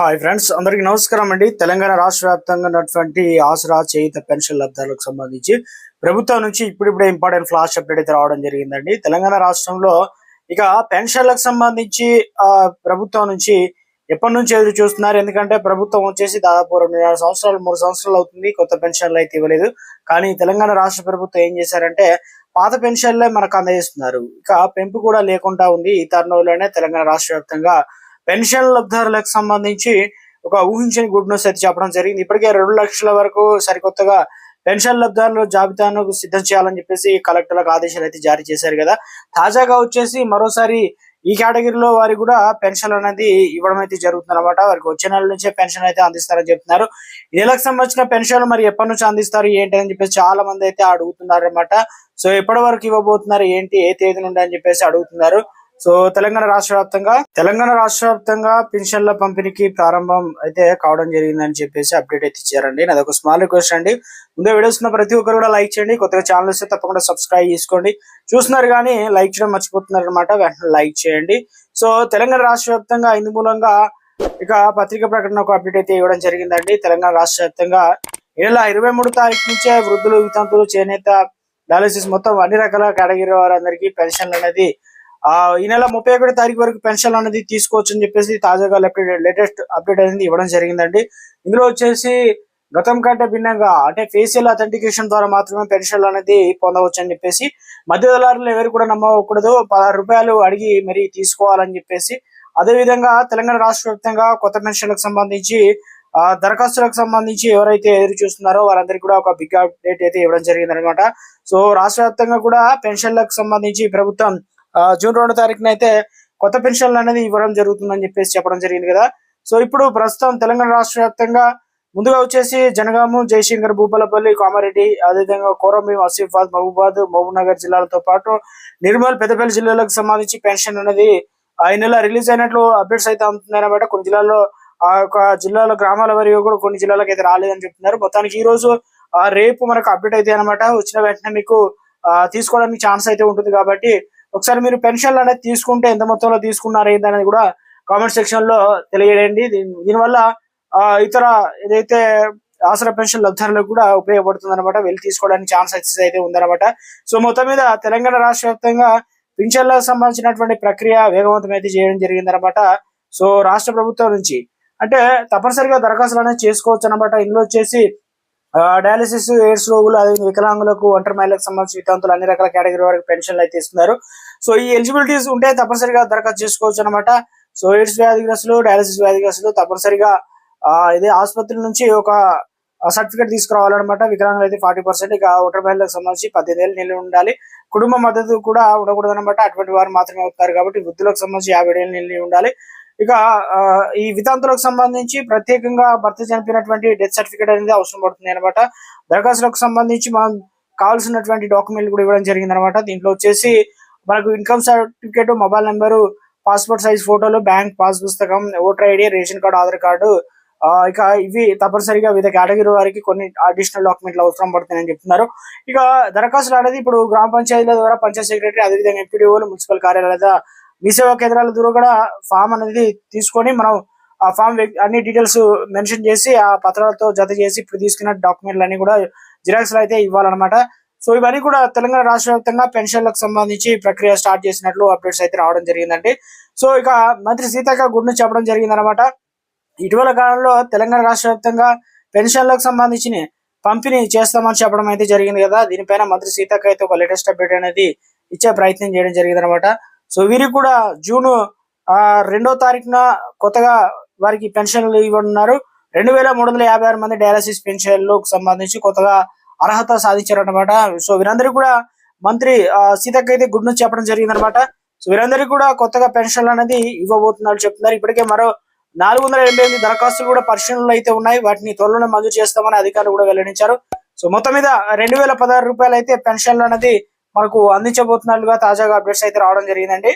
Hi friends, అందరికీ నమస్కారం అండి. తెలంగాణ రాష్ట్ర వ్యాప్తంగా ఉన్నటువంటి ఆసరా చేయుత పెన్షన్ లబ్ధాలకు సంబంధించి ప్రభుత్వం నుంచి ఇప్పుడిప్పుడే ఇంపార్టెంట్ ఫ్లాష్ అప్డేట్ అయితే రావడం జరిగిందండి. తెలంగాణ రాష్ట్రంలో ఇక పెన్షన్లకు సంబంధించి ప్రభుత్వం నుంచి ఎప్పటి నుంచి ఎదురు చూస్తున్నారు. ఎందుకంటే ప్రభుత్వం వచ్చేసి దాదాపు 2.5 సంవత్సరాలు 3 సంవత్సరాలు అవుతుంది, కొత్త పెన్షన్లు అయితే ఇవ్వలేదు. కానీ తెలంగాణ రాష్ట్ర ప్రభుత్వం ఏం చేశారంటే పాత పెన్షన్లే మనకు అందజేస్తున్నారు. ఇక పెంపు కూడా లేకుండా ఉంది. ఈ తరుణంలోనే తెలంగాణ రాష్ట్ర వ్యాప్తంగా పెన్షన్ లబ్ధిదారులకు సంబంధించి ఒక ఊహించని గుడ్ న్యూస్ అయితే చెప్పడం జరిగింది. ఇప్పటికే 2 లక్షల వరకు సరికొత్తగా పెన్షన్ లబ్ధిదారుల జాబితాను సిద్ధం చేయాలని చెప్పేసి కలెక్టర్లకు ఆదేశాలు అయితే జారీ చేశారు కదా. తాజాగా వచ్చేసి మరోసారి ఈ కేటగిరీలో వారికి కూడా పెన్షన్ అనేది ఇవ్వడం అయితే జరుగుతుంది అనమాట. వారికి వచ్చే నెల నుంచే పెన్షన్ అయితే అందిస్తారని చెప్తున్నారు. ఈ నెలకు సంబంధించిన పెన్షన్ మరి ఎప్పటి నుంచి అందిస్తారు ఏంటి అని చెప్పేసి చాలా మంది అయితే అడుగుతున్నారు అనమాట. సో ఎప్పటి వరకు ఇవ్వబోతున్నారు ఏంటి, ఏ తేదీ నుండి అని చెప్పేసి అడుగుతున్నారు. సో తెలంగాణ రాష్ట్ర వ్యాప్తంగా పెన్షన్ల పంపిణీకి ప్రారంభం అయితే కావడం జరిగిందని చెప్పేసి అప్డేట్ అయితే ఇచ్చారండి. నాది ఒక స్మాల్ రిక్వెస్ట్ అండి. ముందే వీడియోస్ ఉన్న ప్రతి ఒక్కరు కూడా లైక్ చేయండి. కొత్తగా ఛానల్ వస్తే తప్పకుండా సబ్స్క్రైబ్ చేసుకోండి. చూస్తున్నారు కానీ లైక్ చేయడం మర్చిపోతున్నారు అనమాట. వెంటనే లైక్ చేయండి. సో తెలంగాణ రాష్ట్ర వ్యాప్తంగా ఇందు మూలంగా ఇక పత్రిక ప్రకటన ఒక అప్డేట్ అయితే ఇవ్వడం జరిగిందండి. తెలంగాణ రాష్ట్ర వ్యాప్తంగా ఈ నెల 23 తారీఖు నుంచే వృద్ధులు, వితంతువులు, చేనేత, డయాలసిస్ మొత్తం అన్ని రకాల కేటగిరీ వారందరికీ పెన్షన్లు అనేది ఈ నెల 31 తారీఖు వరకు పెన్షన్ అనేది తీసుకోవచ్చు అని చెప్పేసి తాజాగా లేటెస్ట్ అప్డేట్ అనేది ఇవ్వడం జరిగిందండి. ఇందులో వచ్చేసి గతం కంటే భిన్నంగా అంటే ఫేషియల్ అథెంటికేషన్ ద్వారా మాత్రమే పెన్షన్ అనేది పొందవచ్చు అని చెప్పేసి మధ్యదళారులు ఎవరు కూడా నమ్మకూడదు, 16 రూపాయలు అడిగి మరి తీసుకోవాలని చెప్పేసి. అదేవిధంగా తెలంగాణ రాష్ట్ర వ్యాప్తంగా కొత్త పెన్షన్లకు సంబంధించి దరఖాస్తులకు సంబంధించి ఎవరైతే ఎదురు చూస్తున్నారో వారందరికీ కూడా ఒక బిగ్ అప్డేట్ అయితే ఇవ్వడం జరిగింది అనమాట. సో రాష్ట్ర వ్యాప్తంగా కూడా పెన్షన్లకు సంబంధించి ప్రభుత్వం జూన్ 2 తారీఖున అయితే కొత్త పెన్షన్లు అనేది ఇవ్వడం జరుగుతుందని చెప్పేసి చెప్పడం జరిగింది కదా. సో ఇప్పుడు ప్రస్తుతం తెలంగాణ రాష్ట్ర వ్యాప్తంగా ముందుగా వచ్చేసి జనగాము, జయశంకర్, భూపాలపల్లి, కామారెడ్డి, అదేవిధంగా కొరంభీం, ఆసిఫాబాద్, మహబూబ్ నగర్ జిల్లాలతో పాటు నిర్మల్, పెద్దపల్లి జిల్లాలకు సంబంధించి పెన్షన్ అనేది ఈ నెల రిలీజ్ అయినట్లు అప్డేట్స్ అయితే అందుతున్నాయి అన్నమాట. కొన్ని జిల్లాల్లో జిల్లాలో గ్రామాల వరకు కూడా కొన్ని జిల్లాలకు అయితే రాలేదని చెప్తున్నారు. మొత్తానికి ఈ రోజు రేపు మనకు అప్డేట్ అయితే అనమాట. వచ్చిన వెంటనే మీకు తీసుకోవడానికి ఛాన్స్ అయితే ఉంటుంది. కాబట్టి ఒకసారి మీరు పెన్షన్లు అనేది తీసుకుంటే ఎంత మొత్తంలో తీసుకున్నారు ఏంటనేది కూడా కామెంట్ సెక్షన్ లో తెలియజేయండి. దీనివల్ల ఇతర ఏదైతే ఆసరా పెన్షన్ లబ్ధిదారులకు కూడా ఉపయోగపడుతుంది అనమాట. వెళ్ళి తీసుకోవడానికి ఛాన్స్ అయితే ఉందన్నమాట. సో మొత్తం మీద తెలంగాణ రాష్ట్ర వ్యాప్తంగా పెన్షన్లకు సంబంధించినటువంటి ప్రక్రియ వేగవంతం అయితే చేయడం జరిగిందనమాట. సో రాష్ట్ర ప్రభుత్వం నుంచి అంటే తప్పనిసరిగా దరఖాస్తులు అనేది చేసుకోవచ్చు అనమాట. ఇందులో వచ్చేసి డయాలసిస్, ఎయిడ్స్ రోగులు, అదే వికలాంగులకు, ఒంటరి మహిళలకు సంబంధించి వితంతులు అన్ని రకాల కేటగిరీ వారికి పెన్షన్లు అయితే ఇస్తున్నారు. సో ఈ ఎలిజిబిలిటీస్ ఉంటే తప్పనిసరిగా దరఖాస్తు చేసుకోవచ్చు అనమాట. సో ఎయిడ్స్ వ్యాధిగ్రస్తులు, డయాలసిస్ వ్యాధిగ్రస్తులు తప్పనిసరిగా ఇదే ఆసుపత్రి నుంచి ఒక సర్టిఫికేట్ తీసుకురావాలన్నమాట. వికలాంగులు అయితే 40%, ఇక ఒంటరి మహిళలకు సంబంధించి 18 ఏళ్ళు నిల్వ ఉండాలి. కుటుంబ మద్దతు కూడా ఉండకూడదు అనమాట. అటువంటి వారు మాత్రమే అవుతారు. కాబట్టి వృద్ధులకు సంబంధించి 50 ఏళ్ళు నిల్వ ఉండాలి. ఇక ఈ వితంతులకు సంబంధించి ప్రత్యేకంగా భర్త చనిపోయినటువంటి డెత్ సర్టిఫికేట్ అనేది అవసరం పడుతుంది అనమాట. దరఖాస్తులకు సంబంధించి మనం కావాల్సినటువంటి డాక్యుమెంట్లు కూడా ఇవ్వడం జరిగింది అనమాట. దీంట్లో వచ్చేసి మనకు income certificate, mobile number, passport size ఫోటోలు, బ్యాంక్ పాస్ పుస్తకం, voter ID, ration card, Aadhaar card, ఇక ఇవి తప్పనిసరిగా వివిధ కేటగిరీ వారికి కొన్ని అడిషనల్ డాక్యుమెంట్లు అవసరం పడుతున్నాయని చెప్తున్నారు. ఇక దరఖాస్తులు అనేది ఇప్పుడు గ్రామ పంచాయతీల ద్వారా పంచాయత్ సెక్రటరీ, అదేవిధంగా ఎంపీడీఓలు, మున్సిపల్ కార్యాలయాల మీ సేవా కేంద్రాల ద్వారా కూడా ఫామ్ అనేది తీసుకొని మనం ఆ ఫామ్ అన్ని డీటెయిల్స్ మెన్షన్ చేసి ఆ పత్రాలతో జత చేసి ఇప్పుడు తీసుకున్న డాక్యుమెంట్లు అన్ని కూడా జిరాక్స్ అయితే ఇవ్వాలన్నమాట. సో ఇవన్నీ కూడా తెలంగాణ రాష్ట్ర వ్యాప్తంగా పెన్షన్లకు సంబంధించి ప్రక్రియ స్టార్ట్ చేసినట్లు అప్డేట్స్ అయితే రావడం జరిగిందండి. సో ఇక మంత్రి సీతక్క గుడిని చెప్పడం జరిగింది అనమాట. ఇటీవల కాలంలో తెలంగాణ రాష్ట్ర వ్యాప్తంగా పెన్షన్లకు సంబంధించిన పంపిణీ చేస్తామని చెప్పడం అయితే జరిగింది కదా. దీనిపైన మంత్రి సీతక్క అయితే ఒక లేటెస్ట్ అప్డేట్ అనేది ఇచ్చే ప్రయత్నం చేయడం జరిగింది అనమాట. సో వీరికి కూడా జూన్ 2వ తారీఖున కొత్తగా వారికి పెన్షన్లు ఇవ్వనున్నారు. 2356 మంది డయాలసిస్ పెన్షన్లకు సంబంధించి కొత్తగా అర్హత సాధించారన్నమాట. సో వీరందరికీ కూడా మంత్రి సీతక్క అయితే గుడ్ న్యూస్ చెప్పడం జరిగింది అనమాట. సో వీరందరికీ కూడా కొత్తగా పెన్షన్లు అనేది ఇవ్వబోతున్నారు చెప్తున్నారు. ఇప్పటికే మరో 488 దరఖాస్తులు కూడా పరిశీలనలు అయితే ఉన్నాయి. వాటిని త్వరలోనే మంజూరు చేస్తామని అధికారులు కూడా వెల్లడించారు. సో మొత్తం మీద 2016 రూపాయలు అయితే పెన్షన్లు అనేది మనకు అందించబోతున్నట్లుగా తాజాగా అప్డేట్స్ అయితే రావడం జరిగిందండి.